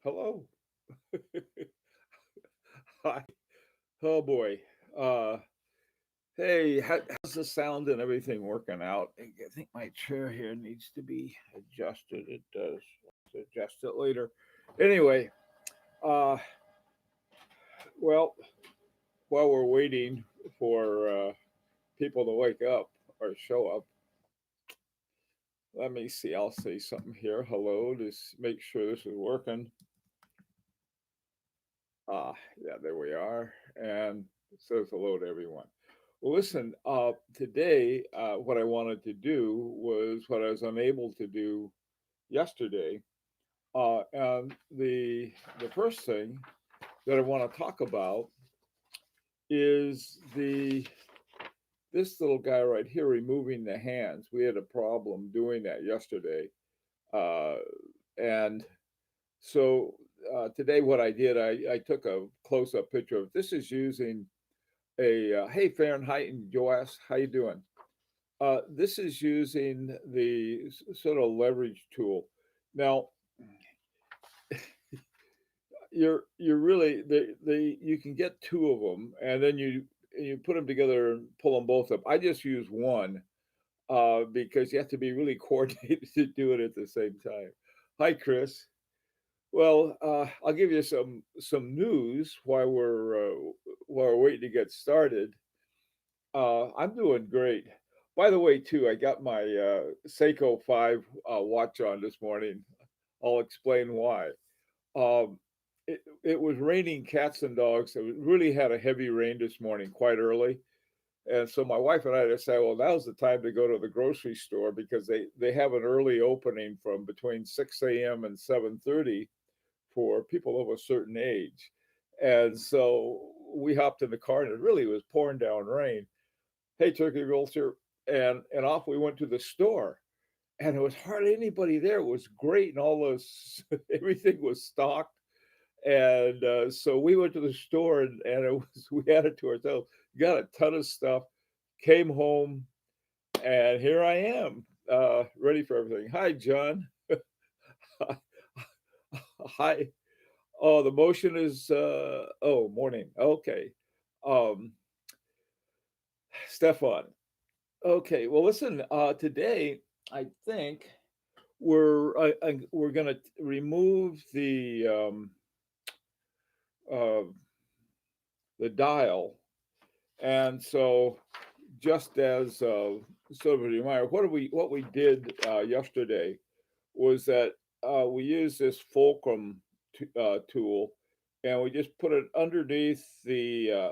Hello. Hi. Oh boy. Uh hey, how's the sound and everything working out? I think my chair here needs to be adjusted. It does. Let's adjust it later. Anyway, uh well, while we're waiting for people to wake up or show up, let me see. I'll say something here. Hello, just make sure this is working. Yeah, there we are. And it says hello to everyone. Well, listen, today, what I wanted to do was what I was unable to do yesterday. And the first thing that I want to talk about is the this little guy right here removing the hands. We had a problem doing that yesterday. Uh, and so today what I did, I took a close-up picture of this is using a hey Fahrenheit and Joas, how you doing? This is using the sort of leverage tool. Now, you're really they you can get two of them, and then you put them together and pull them both up. I just use one because you have to be really coordinated to do it at the same time. Hi, Chris. Well, I'll give you some news while we're waiting to get started. I'm doing great. By the way, too, I got my Seiko 5 watch on this morning. I'll explain why. Um, it was raining cats and dogs. It really had a heavy rain this morning, quite early. And so my wife and I decided, well, now's the time to go to the grocery store because they have an early opening from between 6 a.m. and 7:30 for people of a certain age. And so we hopped in the car and it really was pouring down rain. Hey, Turkey Realtor, and off we went to the store, and there was hardly anybody there. It was great, and all this everything was stocked, and so we went to the store, and it was we had it to ourselves. Got a ton of stuff, came home, and here I am, ready for everything. Hi, John. Hi. Oh, the motion is oh morning. Okay, um, Stefan. Okay, well, listen. Today, I think we're going to remove uh, the dial, and so just as sort of a reminder, what we did yesterday was that we used this fulcrum tool, and we just put it underneath the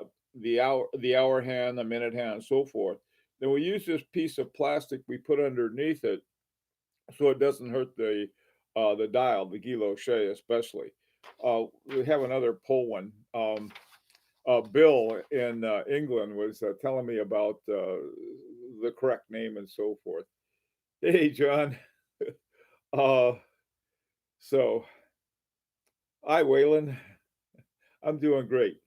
hour hand, the minute hand, and so forth. Then we use this piece of plastic we put underneath it so it doesn't hurt the dial, the guilloche especially. We have another pull one. Bill in England was telling me about the correct name and so forth. Hey, John. Uh, so, hi, Waylon. I'm doing great.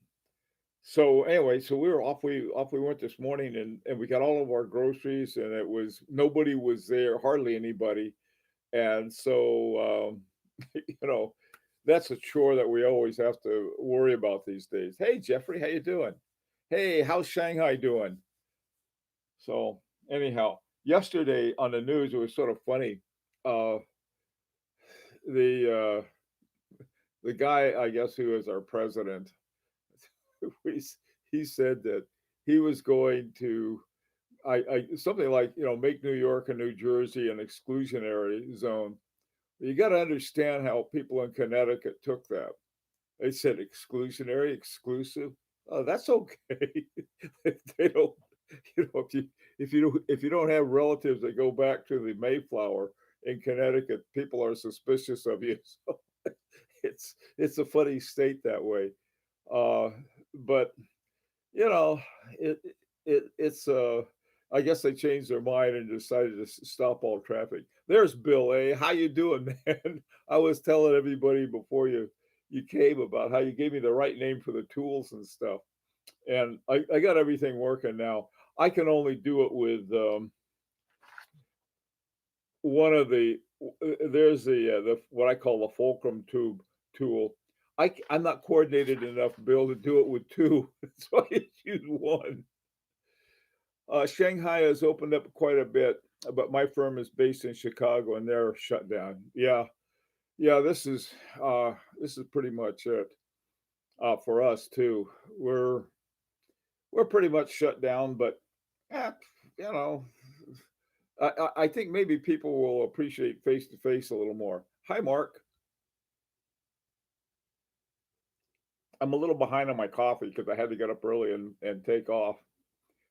So anyway, so we were off. We went this morning, and we got all of our groceries, and it was nobody was there, hardly anybody, and so you know that's a chore that we always have to worry about these days. Hey, Jeffrey, how you doing? Hey, how's Shanghai doing? So anyhow, yesterday on the news it was sort of funny. Uh, the the guy, I guess, who is our president, he, he said that he was going to something like make New York and New Jersey an exclusionary zone. You got to understand how people in Connecticut took that. They said exclusionary, exclusive. Oh, that's okay. They don't, if you don't have relatives that go back to the Mayflower in Connecticut, people are suspicious of you. So it's a funny state that way. Uh, but you know, it it's I guess they changed their mind and decided to stop all traffic. There's Bill A. How you doing, man? I was telling everybody before you came about how you gave me the right name for the tools and stuff, and I got everything working now. I can only do it with one of the there's the what I call the fulcrum tube. tool. I'm not coordinated enough, Bill, to do it with two, so I just use one. Shanghai has opened up quite a bit, but my firm is based in Chicago, and they're shut down. Yeah, yeah, this is pretty much it for us too. We're we're pretty much shut down, but eh, you know, I think maybe people will appreciate face to face a little more. Hi, Mark. I'm a little behind on my coffee because I had to get up early and take off.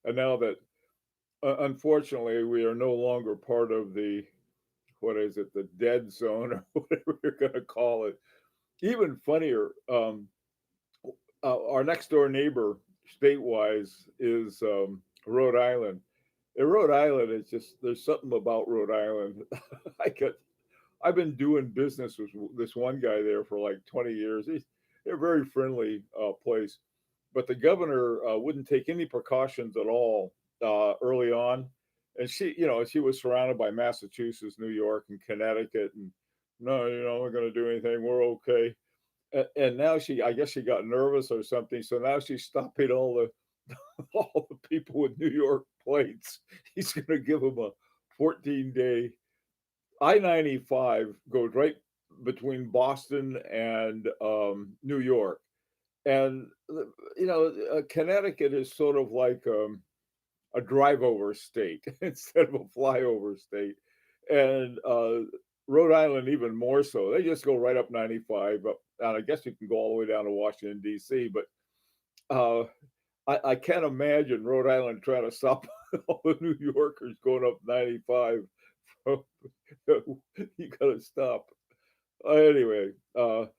And now that, unfortunately, we are no longer part of the, what is it, the dead zone or whatever you're going to call it. Even funnier, our next door neighbor, state-wise, is Rhode Island. In Rhode Island, it's just there's something about Rhode Island. I could I've been doing business with this one guy there for like 20 years. They're a very friendly place, but the governor wouldn't take any precautions at all early on, and she was surrounded by Massachusetts, New York, and Connecticut, and no, we're going to do anything. We're okay. And now I guess she got nervous or something, so now she's stopping all the all the people with New York plates. He's going to give them a 14-day. I-95 goes right between Boston and New York, and Connecticut is sort of like a drive-over state instead of a flyover state, and Rhode Island even more so. They just go right up 95, up, and I guess you can go all the way down to Washington D.C. But uh, I can't imagine Rhode Island trying to stop all the New Yorkers going up 95. You gotta stop. Anyway, love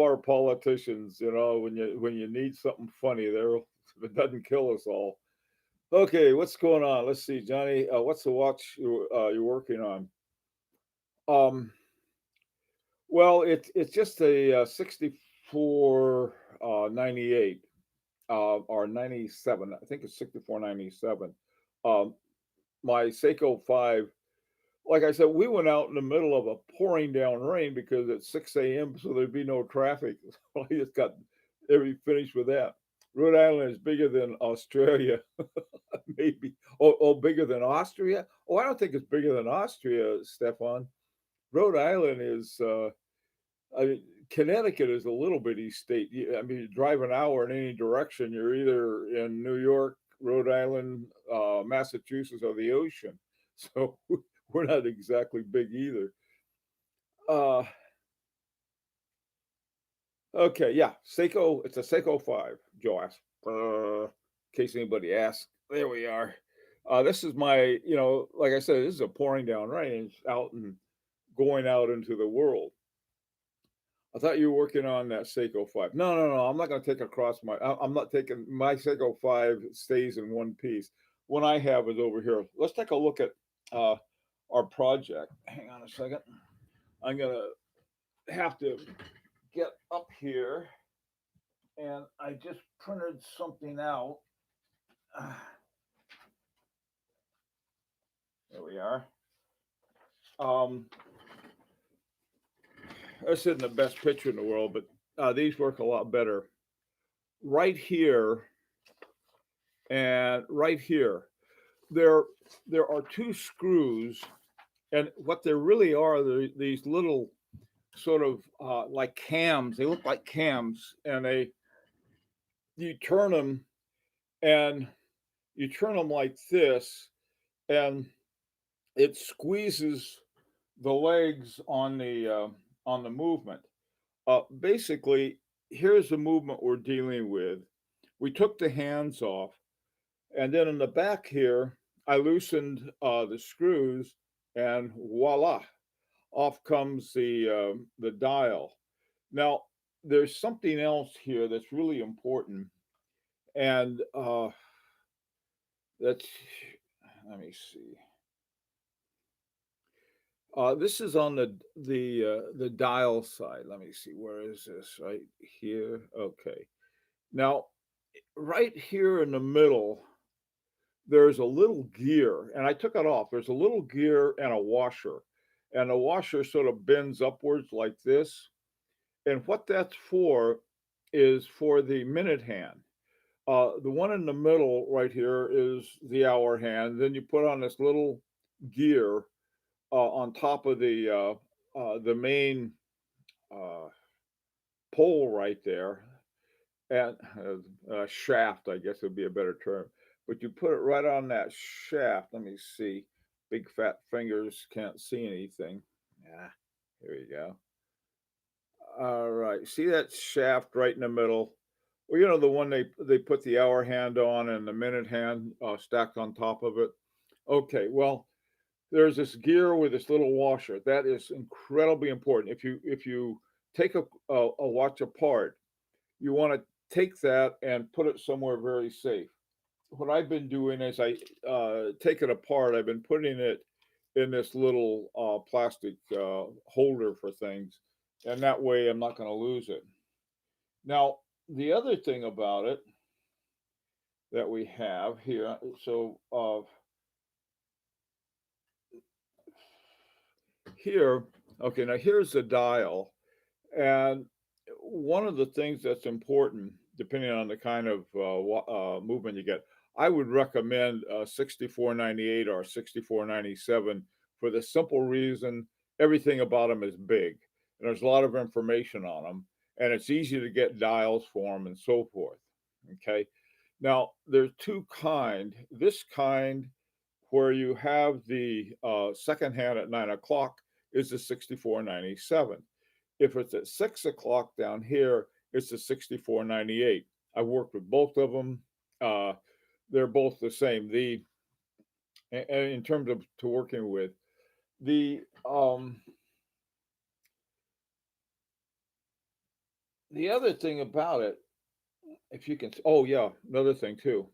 our politicians. When you need something funny, it doesn't kill us all. Okay, what's going on? Let's see, Johnny. What's the watch you're working on? Um, well, it's just a 64 98 or 97. I think it's 6497. Um, my Seiko 5. Like I said, we went out in the middle of a pouring down rain because it's 6 a.m., so there'd be no traffic. So I just got every finished with that. Rhode Island is bigger than Australia, maybe. Oh, bigger than Austria? Oh, I don't think it's bigger than Austria, Stefan. Rhode Island is, I mean, Connecticut is a little bitty state. I mean, you drive an hour in any direction, you're either in New York, Rhode Island, Massachusetts, or the ocean. So we're not exactly big either. Uh, okay, yeah, Seiko. It's a Seiko 5, Joe asked. In case anybody asks, there we are. This is my, like I said, this is a pouring down rain. It's out and going out into the world. I thought you were working on that Seiko 5. No, no, no. I'm not going to take across I'm not taking my Seiko 5 stays in one piece. What I have is over here. Let's take a look at uh, our project. Hang on a second. I'm going to have to get up here, and I just printed something out. There we are. Um, this isn't the best picture in the world, but these work a lot better. Right here and right here, there there are two screws, and what there really are, these little sort of like cams. They look like cams, and you turn them, and you turn them like this, and it squeezes the legs on the movement. Basically, here's the movement we're dealing with. We took the hands off, and then in the back here, I loosened the screws, and voila, off comes the dial. Now, there's something else here that's really important, and that's let me see. This is on the dial side. Let me see. Where is this? Right here. Okay. Now, right here in the middle, there's a little gear, and I took it off. There's a little gear and a washer, and the washer sort of bends upwards like this. And what that's for is for the minute hand. The one in the middle right here is the hour hand. Then you put on this little gear on top of the main uh, pole right there, and shaft, I guess would be a better term. But you put it right on that shaft. Let me see. Big fat fingers can't see anything. Yeah, here you go. All right. See that shaft right in the middle? Well, the one they put the hour hand on and the minute hand stacked on top of it. Okay. Well, there's this gear with this little washer. That is incredibly important. If you take a watch apart, you want to take that and put it somewhere very safe. What I've been doing is I take it apart. I've been putting it in this little plastic holder for things, and that way I'm not going to lose it. Now, the other thing about it that we have here, so here, okay, now here's the dial, and one of the things that's important, depending on the kind of movement you get, I would recommend 6498 or 6497 for the simple reason everything about them is big, and there's a lot of information on them, and it's easy to get dials for them and so forth. Okay, now there's two kind. This kind where you have the second hand at 9 o'clock is the 6497. If it's at 6 o'clock down here, it's the 6498. I've worked with both of them. Uh, they're both the same. In terms of to working with the um, the other thing about it, if you can, oh yeah, another thing too.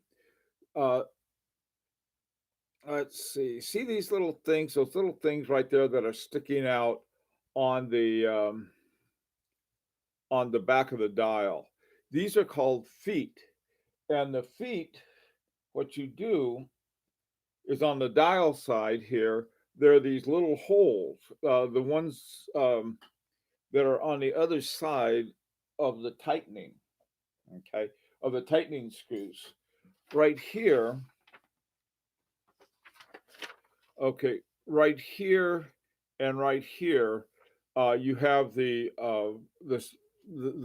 Uh, let's see these little things, those little things right there that are sticking out on the back of the dial. These are called feet, and the feet, what you do is on the dial side here, there are these little holes, the ones that are on the other side of the tightening, okay, of the tightening screws. Right here, okay, right here and right here, you have the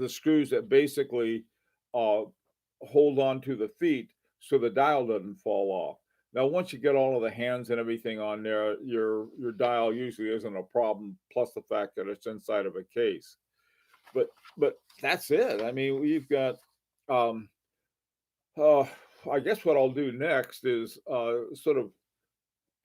screws that basically uh, hold on to the feet so the dial doesn't fall off. Now, once you get all of the hands and everything on there, your dial usually isn't a problem. Plus the fact that it's inside of a case. But that's it. I mean, we've got. Um, uh, I guess what I'll do next is sort of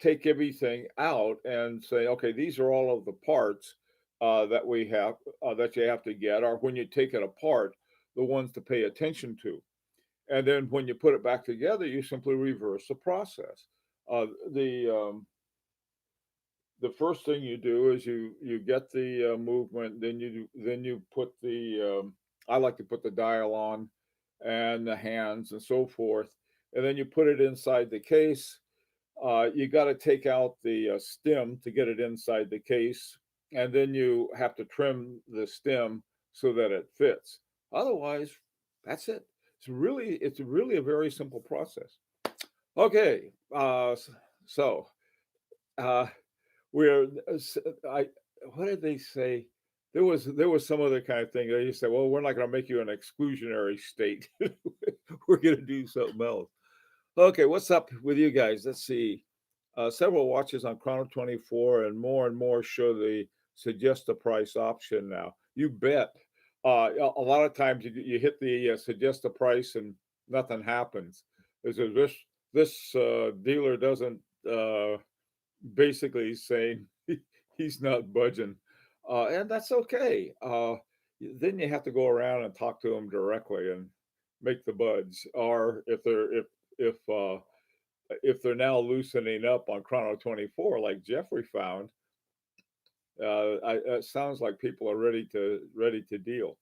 take everything out and say, okay, these are all of the parts that we have that you have to get, or when you take it apart, the ones to pay attention to. And then when you put it back together, you simply reverse the process. Uh, the the first thing you do is you get the movement, then you put the I like to put the dial on and the hands and so forth, and then you put it inside the case. You got to take out the stem to get it inside the case, and then you have to trim the stem so that it fits. Otherwise, that's it. It's really a very simple process. Okay, so uh, we're I what did they say? There was some other kind of thing. They just said, "Well, we're not going to make you an exclusionary state. We're going to do something else." Okay, what's up with you guys? Let's see. Several watches on Chrono 24 and more show the suggest the price option now. You bet. A lot of times you hit the suggest the price and nothing happens. This dealer doesn't basically saying he's not budging, and that's okay. Then you have to go around and talk to them directly and make the buds, or if if they're now loosening up on Chrono 24, like Jeffrey found, it sounds like people are ready to deal.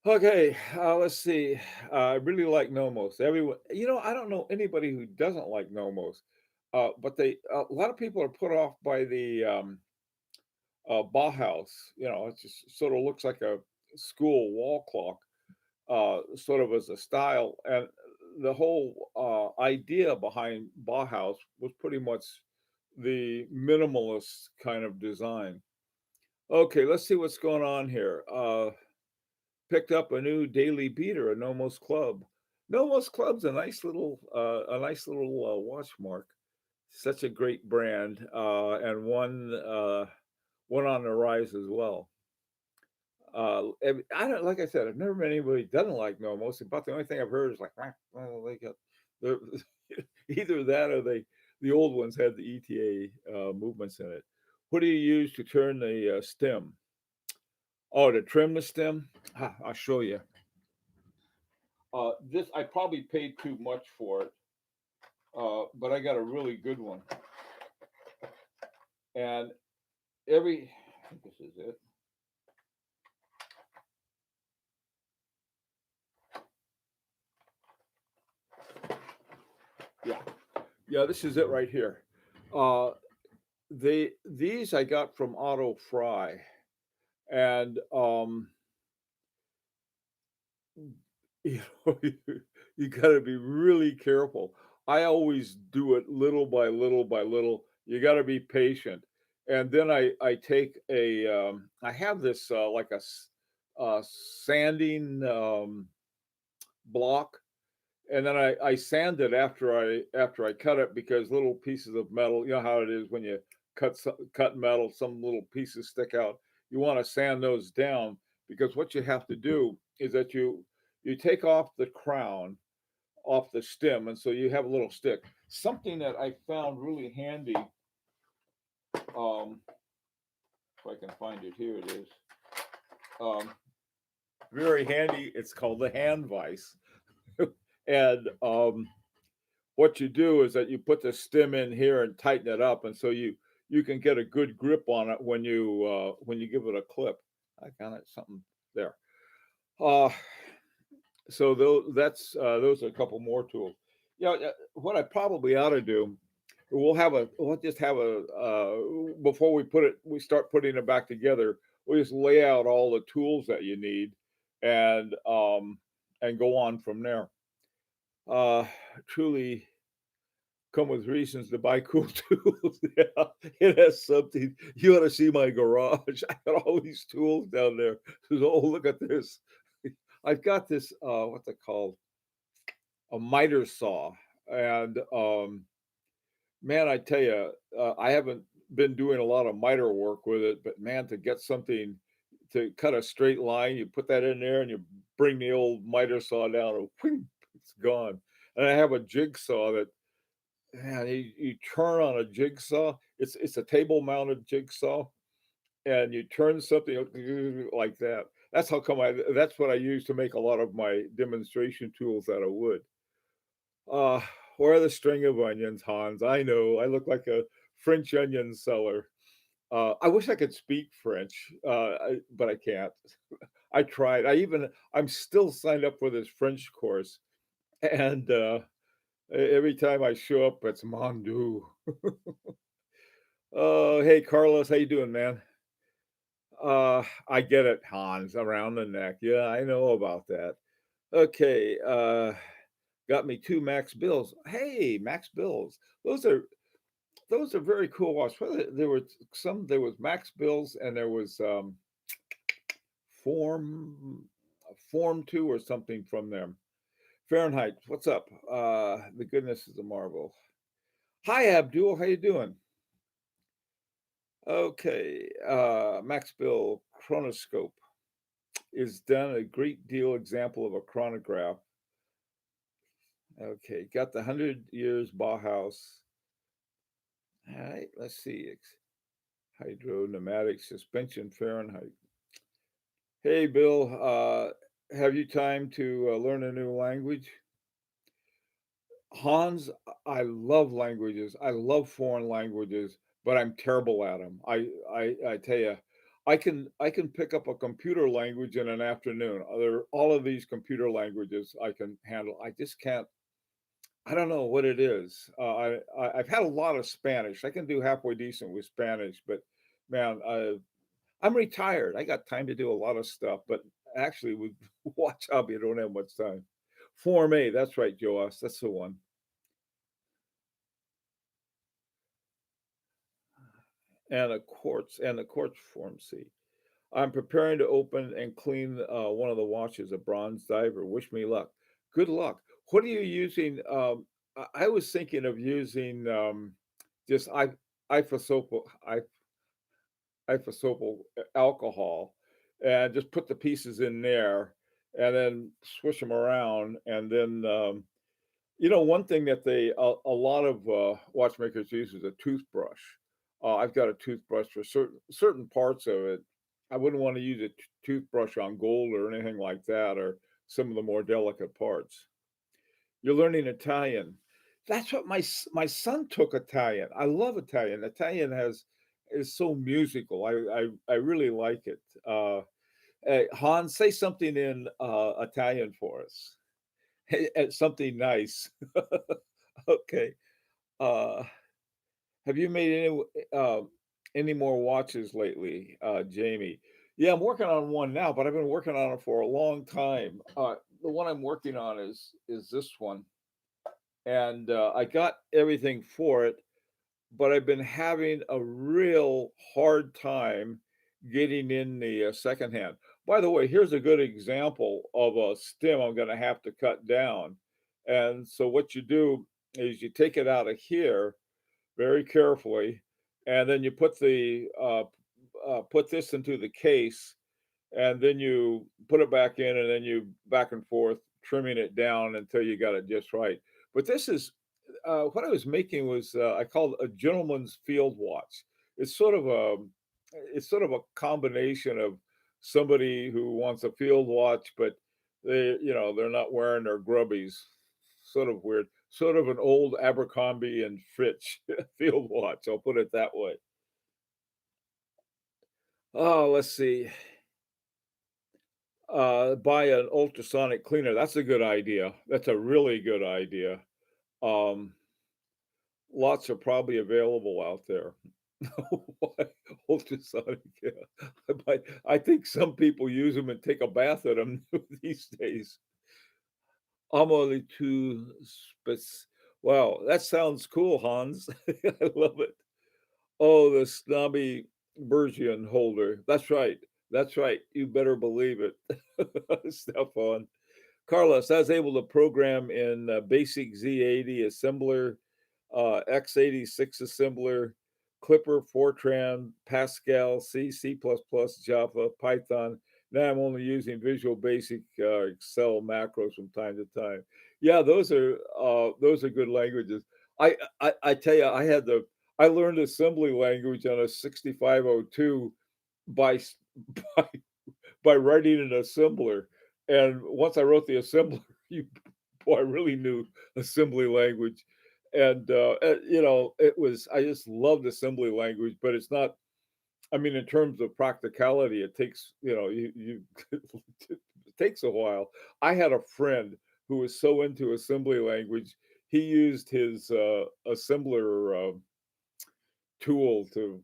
Okay, let's see. I really like Nomos. Everyone, I don't know anybody who doesn't like Nomos, but a lot of people are put off by Bauhaus. You know, it just sort of looks like a school wall clock, sort of as a style. And the whole idea behind Bauhaus was pretty much the minimalist kind of design. Okay, let's see what's going on here. Picked up a new daily beater, a Nomos Club. Nomos Club's a nice little watch mark. Such a great brand, and one on the rise as well. I don't like I said, I've never met anybody who doesn't like Nomos. About the only thing I've heard is like, "Ah, well, they got they're, either that or the old ones had the ETA movements in it. What do you use to turn the stem? Oh, to trim the stem? Ah, I'll show you. This I probably paid too much for it, but I got a really good one. And I think this is it. Yeah, yeah, this is it right here. Uh, these I got from Otto Fry, and you know, you got to be really careful. I always do it little by little by little. You got to be patient. And then I take I have this like sanding block, and then I sand it after I cut it because little pieces of metal, you know how it is when you cut metal, some little pieces stick out. You want to sand those down because what you have to do is that you take off the crown off the stem, and so you have a little stick. Something that I found really handy, um, if I can find it, here it is. Um, Very handy. It's called the hand vise, and what you do is that you put the stem in here and tighten it up, and so you can get a good grip on it when you give it a clip. I got it something there. Uh, so those are a couple more tools. Yeah, what I probably ought to do, we'll just have a before we start putting it back together. We'll just lay out all the tools that you need, and go on from there. Uh, Truly come with reasons to buy cool tools. Yeah, it has something. You ought to see my garage. I got all these tools down there. Oh, look at this. I've got this. What's it called? A miter saw, and man, I tell you, I haven't been doing a lot of miter work with it, but man, to get something to cut a straight line, you put that in there, and you bring the old miter saw down, and whing, it's gone. And I have a jigsaw that man, you turn on a jigsaw. It's a table mounted jigsaw, and you turn something like that. That's how come I. That's what I use to make a lot of my demonstration tools out of wood. Uh, where are the string of onions, Hans? I know I look like a French onion seller. I wish I could speak French, but I can't. I tried. I'm still signed up for this French course, and every time I show up, it's mon Dieu. Oh, hey Carlos, how you doing, man? I get it, Hans, around the neck. Yeah, I know about that. Okay, got me two Max Bills. Hey, Max Bills. Those are those are very cool watches. There was Max Bills and there was Form Form 2 or something from them. Fahrenheit, what's up? The goodness is a marvel. Hi Abdul, how you doing? Okay, Max Bill chronoscope is done a great deal example of a chronograph. Okay, got the 100 years Bauhaus. All right, let's see. Hydro pneumatic suspension Fahrenheit. Hey, Bill, have you time to learn a new language? Hans, I love languages. I love foreign languages, but I'm terrible at them. I tell you, I can pick up a computer language in an afternoon. All of these computer languages I can handle. I just can't. I don't know what it is. I've had a lot of Spanish. I can do halfway decent with Spanish, but man, I'm retired. I got time to do a lot of stuff, but actually with watch hobby, I don't have much time. Form A, that's right, Joas. That's the one. And a quartz Form C. I'm preparing to open and clean one of the watches, a bronze diver. Wish me luck. Good luck. What are you using? I was thinking of using just isopropyl, isopropyl alcohol and just put the pieces in there and then swish them around. And then, one thing that a lot of watchmakers use is a toothbrush. I've got a toothbrush for certain parts of it. I wouldn't want to use a toothbrush on gold or anything like that, or some of the more delicate parts. You're learning Italian. That's what my son took Italian. I love Italian. Italian has is so musical. I really like it. Hey, Hans, say something in Italian for us. Hey, something nice. Okay. Uh, have you made any more watches lately, Jamie? Yeah, I'm working on one now, but I've been working on it for a long time. The one I'm working on is this one, and I got everything for it, but I've been having a real hard time getting in the secondhand. By the way, here's a good example of a stem I'm going to have to cut down. And so what you do is you take it out of here very carefully, and then you put this into the case, and then you put it back in, and then you back and forth trimming it down until you got it just right. But this is what I was making was I called a gentleman's field watch. It's sort of a it's sort of a combination of somebody who wants a field watch, but they're not wearing their grubbies. Sort of weird. Sort of an old Abercrombie and Fitch field watch. I'll put it that way. Oh, let's see. Buy an ultrasonic cleaner. That's a good idea. That's a really good idea. Um, Lots are probably available out there. Why ultrasonic, yeah. I think some people use them and take a bath in them these days. I'm only too spec Wow, that sounds cool, Hans. I love it. Oh, the snobby Bergian holder. That's right. That's right. You better believe it. Stefan. Carlos, I was able to program in Basic Z80 assembler, x86 assembler, Clipper, Fortran, Pascal, C, C++, Java, Python. Now I'm only using Visual Basic Excel macros from time to time. Yeah, those are good languages. I tell you, I learned assembly language on a 6502 by by by writing an assembler. And once I wrote the assembler, you boy, I really knew assembly language. And it was I just loved assembly language, but it's not. I mean, in terms of practicality, it takes you it takes a while. I had a friend who was so into assembly language, he used his assembler tool to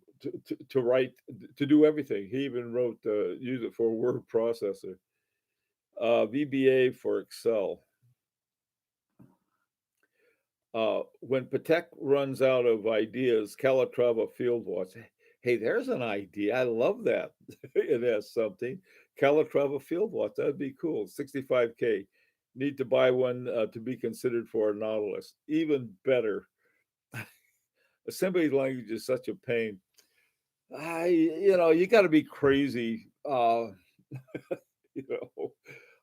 write to do everything. He even wrote use it for a word processor. VBA for Excel. When Patek runs out of ideas, Calatrava Field Watch. Hey, there's an idea. I love that. It has something. Calatrava Field Watch. That'd be cool. 65K. Need to buy one to be considered for a Nautilus. Even better. Assembly language is such a pain. You got to be crazy. You know,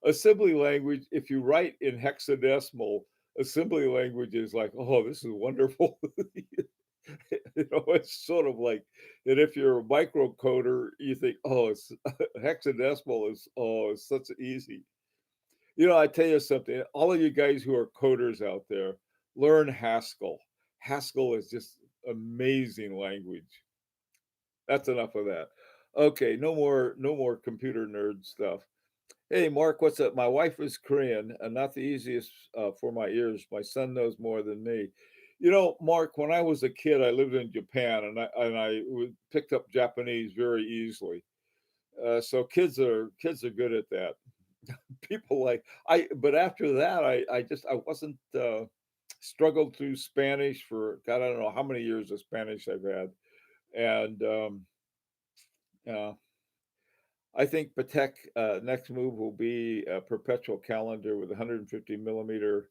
assembly language, if you write in hexadecimal, assembly language is like, oh, this is wonderful. It's sort of like that if you're a microcoder, you think, oh, it's hexadecimal is it's such easy. I tell you something, all of you guys who are coders out there, learn Haskell. Haskell is just amazing language. That's enough of that. Okay, no more computer nerd stuff. Hey, Mark, what's up? My wife is Korean and not the easiest for my ears. My son knows more than me. Mark, when I was a kid, I lived in Japan and picked up Japanese very easily. So kids are good at that. People like but after that, I wasn't struggled through Spanish for God, I don't know how many years of Spanish I've had, and uh, I think Patek next move will be a perpetual calendar with 150 millimeter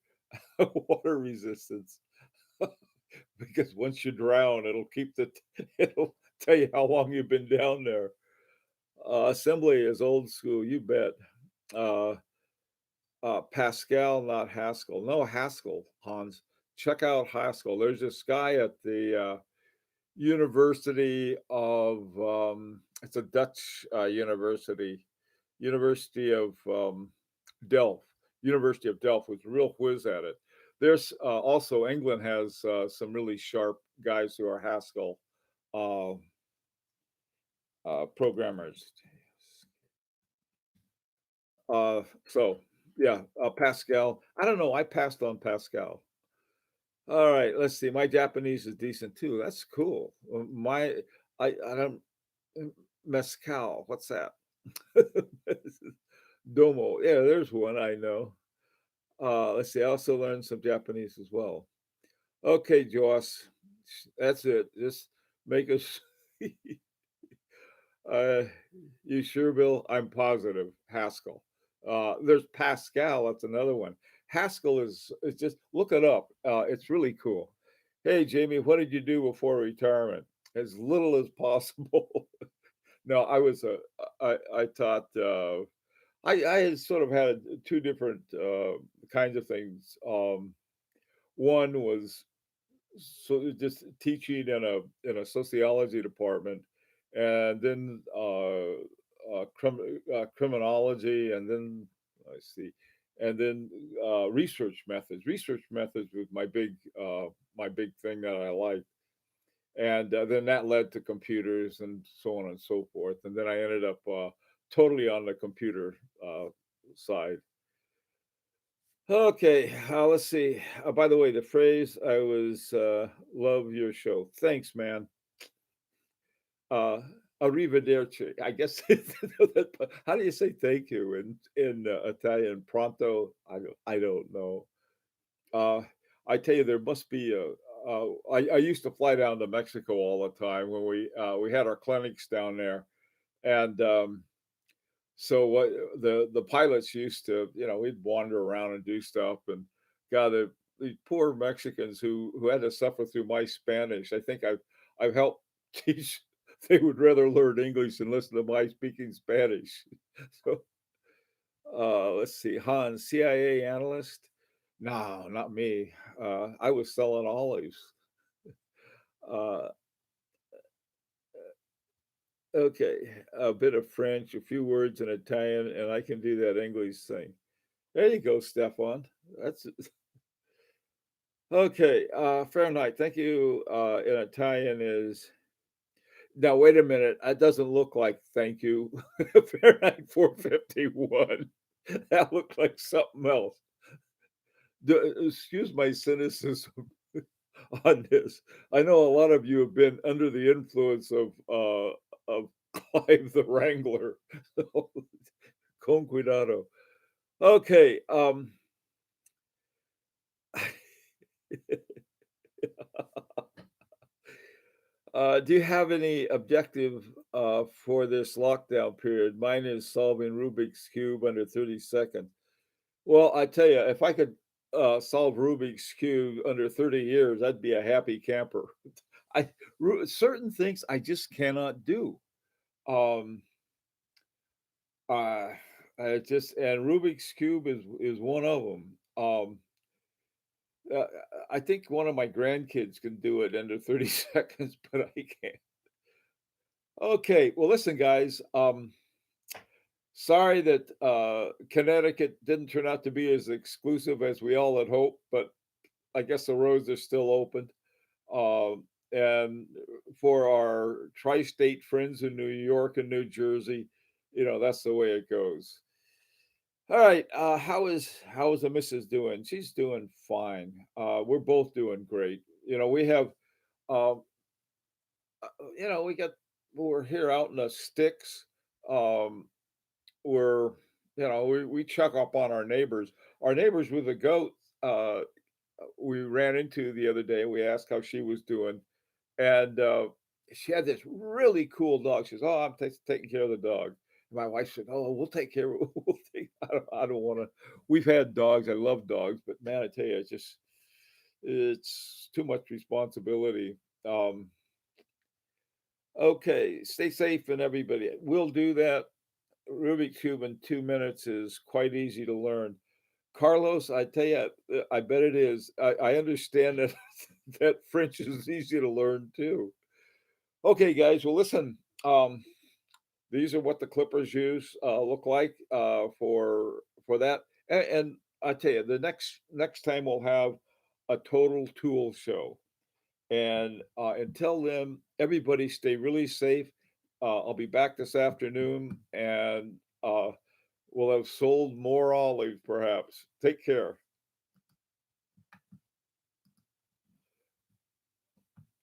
water resistance. Because once you drown, it'll tell you how long you've been down there. Assembly is old school, you bet. Uh, Pascal, not Haskell. No, Haskell, Hans. Check out Haskell. There's this guy at the University of, it's a Dutch university, University of Delft. University of Delft was a real whiz at it. There's also England has some really sharp guys who are Haskell uh, programmers. So yeah, Pascal. I don't know. I passed on Pascal. All right, let's see. My Japanese is decent too. That's cool. I don't mezcal. What's that? Domo. Yeah, there's one I know. Let's see. I also learned some Japanese as well. Okay, Joss, that's it. Just make us. uh, you sure, Bill? I'm positive. Haskell. There's Pascal. That's another one. Haskell is just look it up. It's really cool. Hey, Jamie, what did you do before retirement? As little as possible. No, I taught. I had sort of had two different kinds of things. One was so just teaching in a sociology department, and then criminology, and then I see, and then research methods. Research methods was my big thing that I liked, and then that led to computers and so on and so forth. And then I ended up totally on the computer side. Okay, let's see. By the way, the phrase I was love your show. Thanks, man. Uh, Arrivederci. I guess. How do you say thank you in Italian? Pronto. I don't know. Uh, I tell you, there must be a. I used to fly down to Mexico all the time when we had our clinics down there, and so what the pilots used to, we'd wander around and do stuff, and God, the poor Mexicans who had to suffer through my Spanish. I think I've helped teach. They would rather learn English than listen to my speaking Spanish. So let's see, Han, CIA analyst. No, not me. I was selling olives. Uh, okay, a bit of French, a few words in Italian, and I can do that English thing. There you go, Stefan. That's okay. Fahrenheit. Thank you. In Italian is now. Wait a minute. That doesn't look like thank you. Fahrenheit 451. That looked like something else. Excuse my cynicism on this. I know a lot of you have been under the influence of Clive the Wrangler. So, con cuidado. Okay. Do you have any objective for this lockdown period? Mine is solving Rubik's Cube under 30 seconds. Well, I tell you, if I could solve Rubik's Cube under 30 years, I'd be a happy camper. Certain things I just cannot do. Um, uh, I just and Rubik's Cube is one of them. Uh, I think one of my grandkids can do it under 30 seconds, but I can't. Okay, well, listen, guys. Sorry that Connecticut didn't turn out to be as exclusive as we all had hoped, but I guess the roads are still open. And for our tri-state friends in New York and New Jersey, that's the way it goes. All right, how is the missus doing? She's doing fine. We're both doing great. We have, um, we got we're here out in the sticks. um, we're we check up on our neighbors. Our neighbors with the goats, we ran into the other day. We asked how she was doing, and she had this really cool dog. She says, "Oh, I'm taking care of the dog." My wife said, "Oh, we'll take care of we'll take I don't wanna." We've had dogs, I love dogs, but man, I tell you, it's too much responsibility. Um, okay, stay safe and everybody. We'll do that. Rubik's Cube in 2 minutes is quite easy to learn. Carlos, I tell you, I bet it is. I understand that that French is easy to learn too. Okay, guys, well, listen, these are what the Clippers use look like for that. And I tell you, the next time we'll have a total tool show. And until then, everybody stay really safe. I'll be back this afternoon, and we'll have sold more olives, perhaps. Take care.